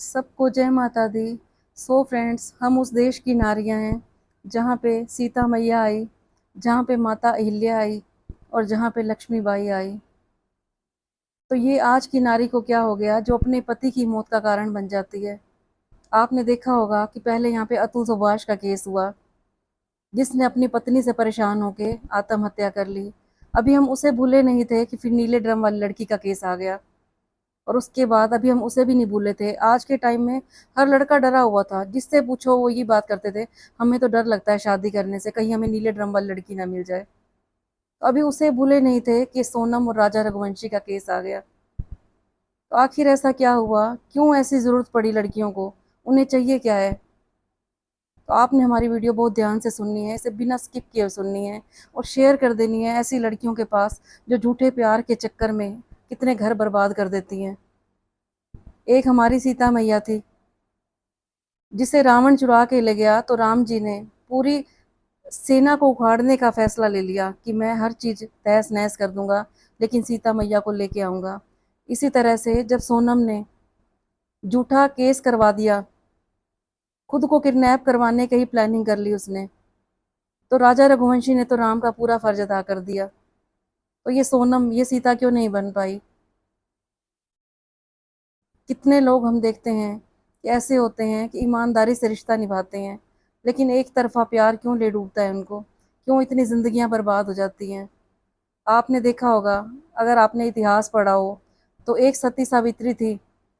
सबको जय माता दी। सो फ्रेंड्स, हम उस देश की नारियां हैं जहाँ पे सीता मैया आई, जहाँ पे माता अहिल्या आई और जहाँ पे लक्ष्मीबाई आई। तो ये आज की नारी को क्या हो गया जो अपने पति की मौत का कारण बन जाती है। आपने देखा होगा कि पहले यहाँ पे अतुल सुभाष का केस हुआ, जिसने अपनी पत्नी से परेशान होके आत्महत्या कर ली। अभी हम उसे भूले नहीं थे कि फिर नीले ड्रम वाली लड़की का केस आ गया, और उसके बाद अभी हम उसे भी नहीं भूले थे। आज के टाइम में हर लड़का डरा हुआ था, जिससे पूछो वो ये बात करते थे, हमें तो डर लगता है शादी करने से, कहीं हमें नीले ड्रम वाली लड़की ना मिल जाए। तो अभी उसे भूले नहीं थे कि सोनम और राजा रघुवंशी का केस आ गया। तो आखिर ऐसा क्या हुआ, क्यों ऐसी जरूरत पड़ी लड़कियों को, उन्हें चाहिए क्या है। तो आपने हमारी वीडियो बहुत ध्यान से सुननी है, इसे बिना स्किप किए सुननी है और शेयर कर देनी है ऐसी लड़कियों के पास जो झूठे प्यार के चक्कर में कितने घर बर्बाद कर देती हैं। एक हमारी सीता मैया थी, जिसे रावण चुरा के ले गया, तो राम जी ने पूरी सेना को उखाड़ने का फैसला ले लिया कि मैं हर चीज तहस नहस कर दूंगा, लेकिन सीता मैया को लेके आऊंगा। इसी तरह से जब सोनम ने झूठा केस करवा दिया, खुद को किडनैप करवाने की ही प्लानिंग कर ली उसने, तो राजा रघुवंशी ने तो राम का पूरा फर्ज अदा कर दिया। तो ये सोनम, ये सीता क्यों नहीं बन पाई। कितने लोग हम देखते हैं कि ऐसे होते हैं कि ईमानदारी से रिश्ता निभाते हैं, लेकिन एक तरफा प्यार क्यों ले डूबता है उनको, क्यों इतनी जिंदगियां बर्बाद हो जाती हैं। आपने देखा होगा, अगर आपने इतिहास पढ़ा हो, तो एक सती सावित्री थी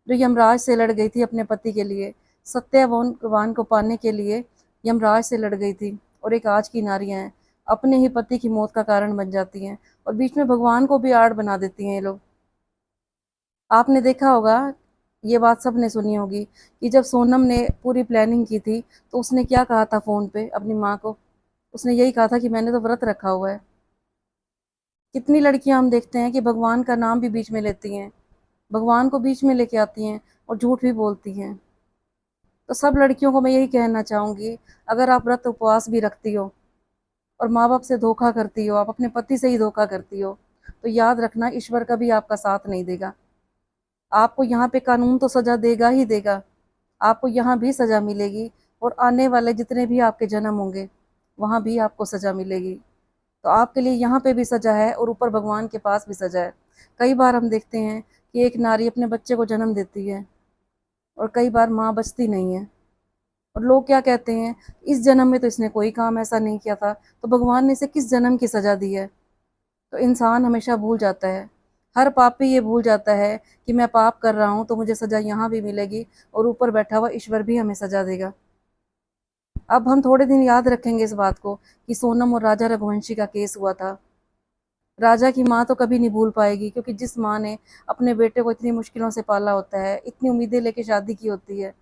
जो यमराज से लड़ गई थी अपने पति के लिए, सत्यवान को पाने के लिए यमराज से लड़ गई थी। और एक आज की नारियां हैं, अपने ही पति की मौत का कारण बन जाती हैं, और बीच में भगवान को भी आड़ बना देती हैं ये लोग। आपने देखा होगा, ये बात सबने सुनी होगी, कि जब सोनम ने पूरी प्लानिंग की थी, तो उसने क्या कहा था फोन पे अपनी माँ को। उसने यही कहा था कि मैंने तो व्रत रखा हुआ है। कितनी लड़कियां हम देखते हैं कि भगवान का नाम भी बीच में लेती हैं, भगवान को बीच में लेके आती हैं और झूठ भी बोलती हैं। तो सब लड़कियों को मैं यही कहना चाहूंगी, अगर आप व्रत उपवास भी रखती हो और माँ बाप से धोखा करती हो, आप अपने पति से ही धोखा करती हो, तो याद रखना ईश्वर कभी आपका साथ नहीं देगा। आपको यहाँ पे कानून तो सजा देगा ही देगा, आपको यहाँ भी सजा मिलेगी, और आने वाले जितने भी आपके जन्म होंगे वहाँ भी आपको सजा मिलेगी। तो आपके लिए यहाँ पे भी सजा है और ऊपर भगवान के पास भी सजा है। कई बार हम देखते हैं कि एक नारी अपने बच्चे को जन्म देती है और कई बार माँ बचती नहीं है, और लोग क्या कहते हैं, इस जन्म में तो इसने कोई काम ऐसा नहीं किया था, तो भगवान ने इसे किस जन्म की सजा दी है। तो इंसान हमेशा भूल जाता है, हर पापी ये भूल जाता है कि मैं पाप कर रहा हूँ तो मुझे सजा यहाँ भी मिलेगी, और ऊपर बैठा हुआ ईश्वर भी हमें सजा देगा। अब हम थोड़े दिन याद रखेंगे इस बात को कि सोनम और राजा रघुवंशी का केस हुआ था। राजा की माँ तो कभी नहीं भूल पाएगी, क्योंकि जिस माँ ने अपने बेटे को इतनी मुश्किलों से पाला होता है, इतनी उम्मीदें लेके शादी की होती है,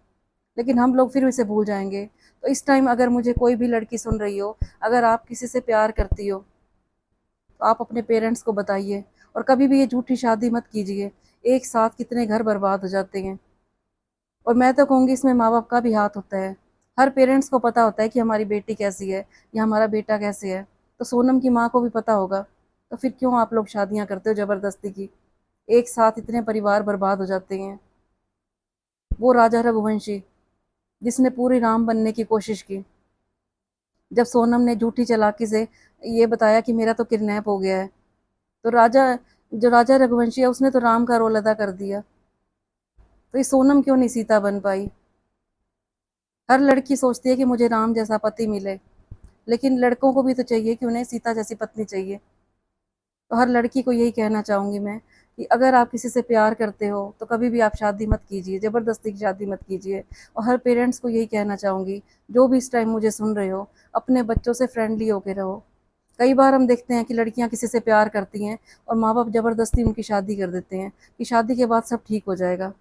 लेकिन हम लोग फिर इसे भूल जाएंगे। तो इस टाइम अगर मुझे कोई भी लड़की सुन रही हो, अगर आप किसी से प्यार करती हो, तो आप अपने पेरेंट्स को बताइए, और कभी भी ये झूठी शादी मत कीजिए। एक साथ कितने घर बर्बाद हो जाते हैं, और मैं तो कहूँगी इसमें माँ बाप का भी हाथ होता है। हर पेरेंट्स को पता होता है कि हमारी बेटी कैसी है या हमारा बेटा कैसे है, तो सोनम की माँ को भी पता होगा। तो फिर क्यों आप लोग शादियाँ करते हो ज़बरदस्ती की, एक साथ इतने परिवार बर्बाद हो जाते हैं। वो राजा रघुवंशी जिसने पूरी राम बनने की कोशिश की, जब सोनम ने झूठी चालाकी से ये बताया कि मेरा तो किडनैप हो गया है, तो राजा रघुवंशी है उसने तो राम का रोल अदा कर दिया। तो ये सोनम क्यों नहीं सीता बन पाई। हर लड़की सोचती है कि मुझे राम जैसा पति मिले, लेकिन लड़कों को भी तो चाहिए कि उन्हें सीता जैसी पत्नी चाहिए। तो हर लड़की को यही कहना चाहूंगी मैं, कि अगर आप किसी से प्यार करते हो तो कभी भी आप शादी मत कीजिए, ज़बरदस्ती की शादी मत कीजिए। और हर पेरेंट्स को यही कहना चाहूंगी, जो भी इस टाइम मुझे सुन रहे हो, अपने बच्चों से फ्रेंडली होके रहो। कई बार हम देखते हैं कि लड़कियां किसी से प्यार करती हैं और माँ बाप ज़बरदस्ती उनकी शादी कर देते हैं कि शादी के बाद सब ठीक हो जाएगा,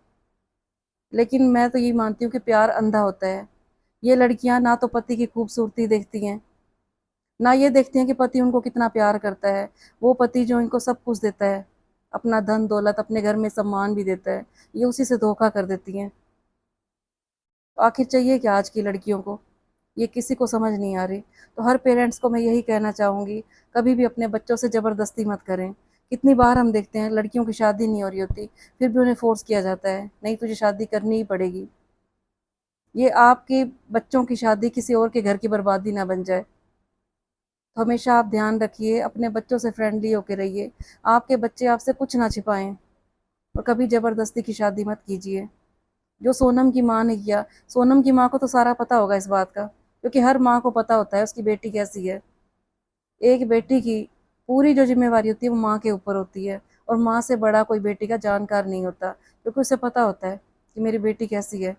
लेकिन मैं तो यही मानती हूँ कि प्यार अंधा होता है। ये लड़कियां ना तो पति की खूबसूरती देखती हैं, ना ये देखती हैं कि पति उनको कितना प्यार करता है। वो पति जो इनको सब कुछ देता है, अपना धन दौलत, अपने घर में सम्मान भी देता है, ये उसी से धोखा कर देती हैं। तो आखिर चाहिए क्या आज की लड़कियों को, ये किसी को समझ नहीं आ रही। तो हर पेरेंट्स को मैं यही कहना चाहूँगी, कभी भी अपने बच्चों से ज़बरदस्ती मत करें, कितनी बार हम देखते हैं लड़कियों की शादी नहीं हो रही होती, फिर भी उन्हें फोर्स किया जाता है, नहीं तुझे शादी करनी ही पड़ेगी। ये आपके बच्चों की शादी किसी और के घर की बर्बादी ना बन जाए। तो हमेशा आप ध्यान रखिए, अपने बच्चों से फ्रेंडली होकर रहिए। आपके बच्चे आपसे कुछ ना छिपाएं, और कभी ज़बरदस्ती की शादी मत कीजिए। जो सोनम की माँ ने किया, सोनम की माँ को तो सारा पता होगा इस बात का, क्योंकि हर माँ को पता होता है उसकी बेटी कैसी है। एक बेटी की पूरी जो जिम्मेवारी होती है वो माँ के ऊपर होती है, और माँ से बड़ा कोई बेटी का जानकार नहीं होता, क्योंकि उसे पता होता है कि मेरी बेटी कैसी है।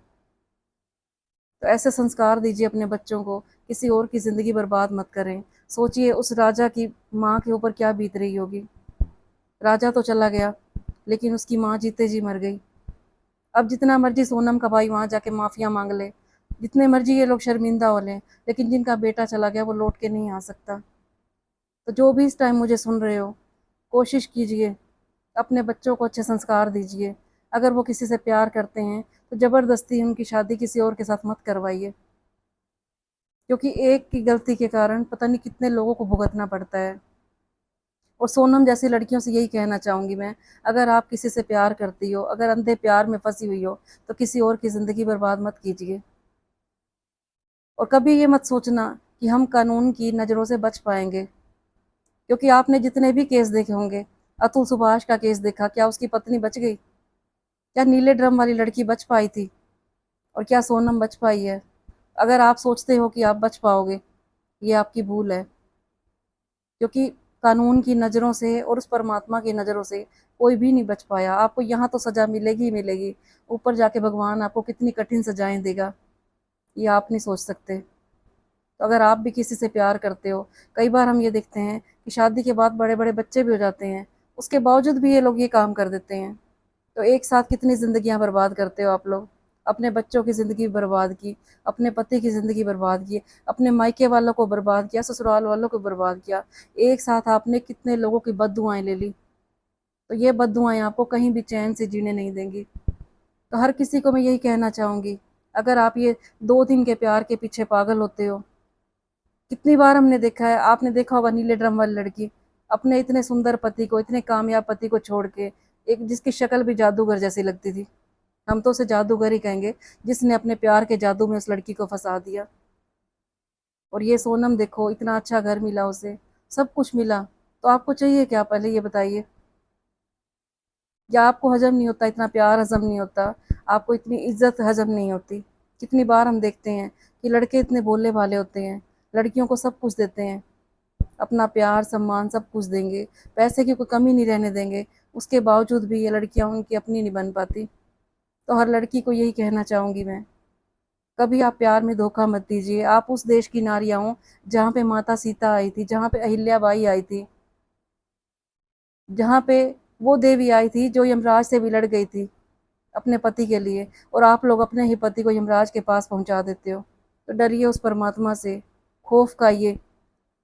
तो ऐसे संस्कार दीजिए अपने बच्चों को, किसी और की ज़िंदगी बर्बाद मत करें। सोचिए उस राजा की माँ के ऊपर क्या बीत रही होगी। राजा तो चला गया, लेकिन उसकी माँ जीते जी मर गई। अब जितना मर्जी सोनम का भाई वहाँ जाके माफिया मांग ले, जितने मर्जी ये लोग शर्मिंदा हो लें, लेकिन जिनका बेटा चला गया वो लौट के नहीं आ सकता। तो जो भी इस टाइम मुझे सुन रहे हो, कोशिश कीजिए, अपने बच्चों को अच्छे संस्कार दीजिए। अगर वो किसी से प्यार करते हैं तो ज़बरदस्ती उनकी शादी किसी और के साथ मत करवाइए, क्योंकि एक की गलती के कारण पता नहीं कितने लोगों को भुगतना पड़ता है। और सोनम जैसी लड़कियों से यही कहना चाहूँगी मैं, अगर आप किसी से प्यार करती हो, अगर अंधे प्यार में फंसी हुई हो, तो किसी और की ज़िंदगी बर्बाद मत कीजिए। और कभी ये मत सोचना कि हम कानून की नज़रों से बच पाएंगे, क्योंकि आपने जितने भी केस देखे होंगे, अतुल सुभाष का केस देखा, क्या उसकी पत्नी बच गई? क्या नीले ड्रम वाली लड़की बच पाई थी? और क्या सोनम बच पाई है? अगर आप सोचते हो कि आप बच पाओगे, ये आपकी भूल है, क्योंकि कानून की नज़रों से और उस परमात्मा की नज़रों से कोई भी नहीं बच पाया। आपको यहाँ तो सज़ा मिलेगी ही मिलेगी, ऊपर जाके भगवान आपको कितनी कठिन सजाएं देगा, ये आप नहीं सोच सकते। तो अगर आप भी किसी से प्यार करते हो, कई बार हम ये देखते हैं कि शादी के बाद बड़े बड़े बच्चे भी हो जाते हैं, उसके बावजूद भी ये लोग ये काम कर देते हैं। तो एक साथ कितनी ज़िंदगियां बर्बाद करते हो आप लोग। अपने बच्चों की ज़िंदगी बर्बाद की, अपने पति की ज़िंदगी बर्बाद की, अपने मायके वालों को बर्बाद किया, ससुराल वालों को बर्बाद किया। एक साथ आपने कितने लोगों की बददुआएं ले ली। तो ये बददुआएं आपको कहीं भी चैन से जीने नहीं देंगी। तो हर किसी को मैं यही कहना चाहूँगी, अगर आप ये 2 दिन के प्यार के पीछे पागल होते हो, कितनी बार हमने देखा है, आपने देखा होगा नीले ड्रम वाली लड़की अपने इतने सुंदर पति को, इतने कामयाब पति को छोड़ के, एक जिसकी शक्ल भी जादूगर जैसी लगती थी, हम तो उसे जादूगर ही कहेंगे, जिसने अपने प्यार के जादू में उस लड़की को फंसा दिया। और ये सोनम देखो, इतना अच्छा घर मिला उसे, सब कुछ मिला, तो आपको चाहिए क्या, पहले ये बताइए। या आपको हजम नहीं होता, इतना प्यार हजम नहीं होता, आपको इतनी इज्जत हजम नहीं होती? कितनी बार हम देखते हैं कि लड़के इतने भोले भाले होते हैं, लड़कियों को सब कुछ देते हैं, अपना प्यार सम्मान सब कुछ देंगे, पैसे की कोई कमी नहीं रहने देंगे, उसके बावजूद भी ये लड़कियां उनकी अपनी नहीं बन पाती। तो हर लड़की को यही कहना चाहूँगी मैं, कभी आप प्यार में धोखा मत दीजिए। आप उस देश की नारियाँ हो जहाँ पे माता सीता आई थी, जहाँ पे अहिल्याबाई आई थी, जहाँ पे वो देवी आई थी जो यमराज से भी लड़ गई थी अपने पति के लिए, और आप लोग अपने ही पति को यमराज के पास पहुंचा देते हो। तो डरिए उस परमात्मा से, खौफ खाइए।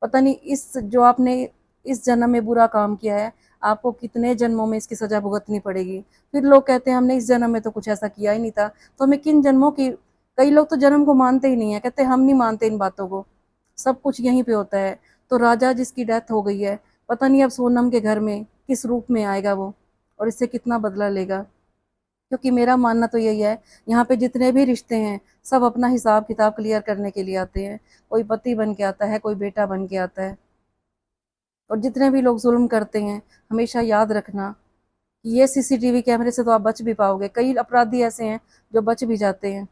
पता नहीं इस जो आपने इस जन्म में बुरा काम किया है, आपको कितने जन्मों में इसकी सजा भुगतनी पड़ेगी। फिर लोग कहते हैं हमने इस जन्म में तो कुछ ऐसा किया ही नहीं था, तो हमें किन जन्मों की। कई लोग तो जन्म को मानते ही नहीं है, कहते हम नहीं मानते इन बातों को, सब कुछ यहीं पे होता है। तो राजा जिसकी डेथ हो गई है, पता नहीं अब सोनम के घर में किस रूप में आएगा वो, और इससे कितना बदला लेगा। क्योंकि मेरा मानना तो यही है, यहाँ पे जितने भी रिश्ते हैं सब अपना हिसाब किताब क्लियर करने के लिए आते हैं। कोई पति बन के आता है, कोई बेटा बन के आता है। और जितने भी लोग जुल्म करते हैं, हमेशा याद रखना कि ये सीसीटीवी कैमरे से तो आप बच भी पाओगे, कई अपराधी ऐसे हैं जो बच भी जाते हैं,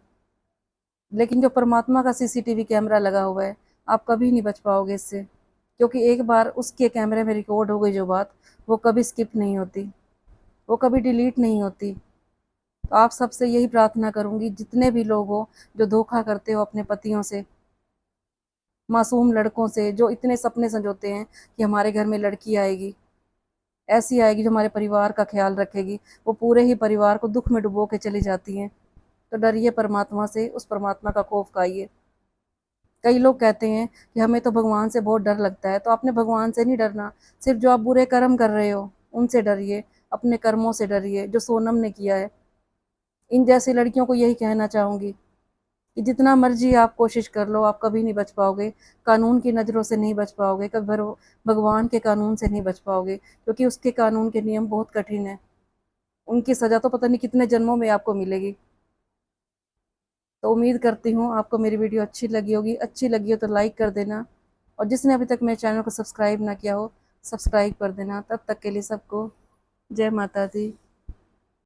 लेकिन जो परमात्मा का सीसीटीवी कैमरा लगा हुआ है, आप कभी नहीं बच पाओगे इससे। क्योंकि एक बार उसके कैमरे में रिकॉर्ड हो गई जो बात, वो कभी स्किप नहीं होती, वो कभी डिलीट नहीं होती। तो आप सबसे यही प्रार्थना करूंगी, जितने भी लोग हो जो धोखा करते हो अपने पतियों से, मासूम लड़कों से जो इतने सपने संजोते हैं कि हमारे घर में लड़की आएगी, ऐसी आएगी जो हमारे परिवार का ख्याल रखेगी, वो पूरे ही परिवार को दुख में डुबो के चली जाती हैं। तो डरिए परमात्मा से, उस परमात्मा का खौफ खाइए। कई लोग कहते हैं कि हमें तो भगवान से बहुत डर लगता है, तो आपने भगवान से नहीं डरना, सिर्फ जो आप बुरे कर्म कर रहे हो उनसे डरिए, अपने कर्मों से डरिए जो सोनम ने किया है। इन जैसी लड़कियों को यही कहना चाहूँगी, कि जितना मर्जी आप कोशिश कर लो, आप कभी नहीं बच पाओगे। कानून की नज़रों से नहीं बच पाओगे, कभी भगवान के कानून से नहीं बच पाओगे, क्योंकि उसके कानून के नियम बहुत कठिन है। उनकी सज़ा तो पता नहीं कितने जन्मों में आपको मिलेगी। तो उम्मीद करती हूँ आपको मेरी वीडियो अच्छी लगी होगी। अच्छी लगी हो तो लाइक कर देना, और जिसने अभी तक मेरे चैनल को सब्सक्राइब ना किया हो, सब्सक्राइब कर देना। तब तक के लिए सबको जय माता दी।